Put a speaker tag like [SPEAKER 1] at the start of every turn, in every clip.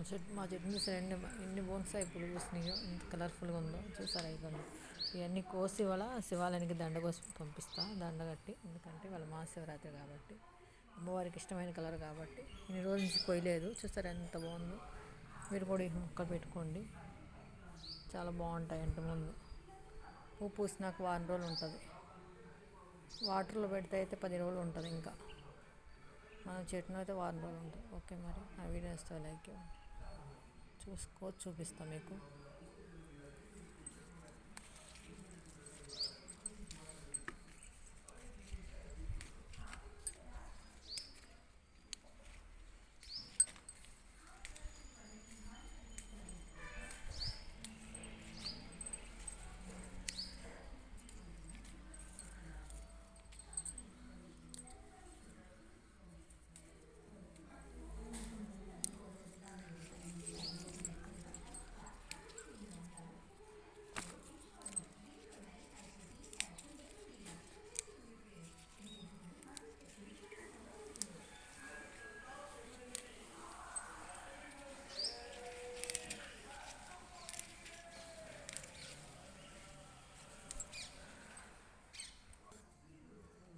[SPEAKER 1] చెట్టు మా చెట్టు చూసారు ఎన్ని బోన్సాయి పూలు పూసినాయో, ఎంత కలర్ఫుల్గా ఉందో చూసారా. ఇవన్నీ ఇవన్నీ కోసి వాళ్ళ శివాలయానికి దండ కోసి పంపిస్తా, దండ కట్టి. ఎందుకంటే వాళ్ళ మహాశివరాత్రి కాబట్టి, అమ్మవారికి ఇష్టమైన కలర్ కాబట్టి. ఇన్ని రోజుల నుంచి కొయ్యలేదు. చూసారా ఎంత బాగుందో. మీరు కూడా ఈ మొక్కలు పెట్టుకోండి, చాలా బాగుంటాయి. ఇంటి ముందు పువ్వు పూసినాక వారం రోజులు ఉంటుంది. వాటర్లో పెడితే అయితే 10 రోజులు ఉంటుంది. ఇంకా మన చెట్టును అయితే వారం రోజులు ఉంటుంది. ఓకే, మరి ఆ వీడియో ఇస్తే లైక్ ఇవ్వండి. చూపిస్తాం మీకు.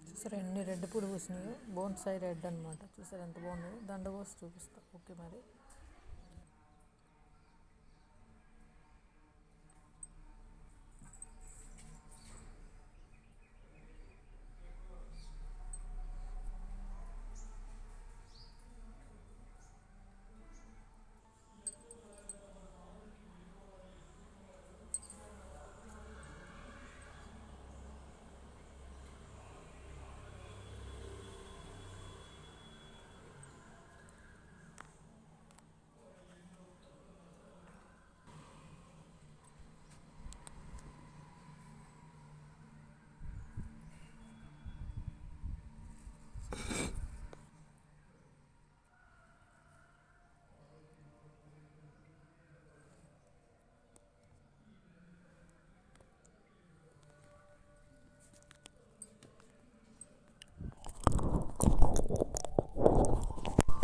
[SPEAKER 1] చూసారా ఎన్ని రెడ్ పూలు పూసినాయో, బోన్సాయి రెడ్ అనమాట. చూసారా ఎంత బాగుందో. దండ కోసి చూపిస్తా. ఓకే మరి.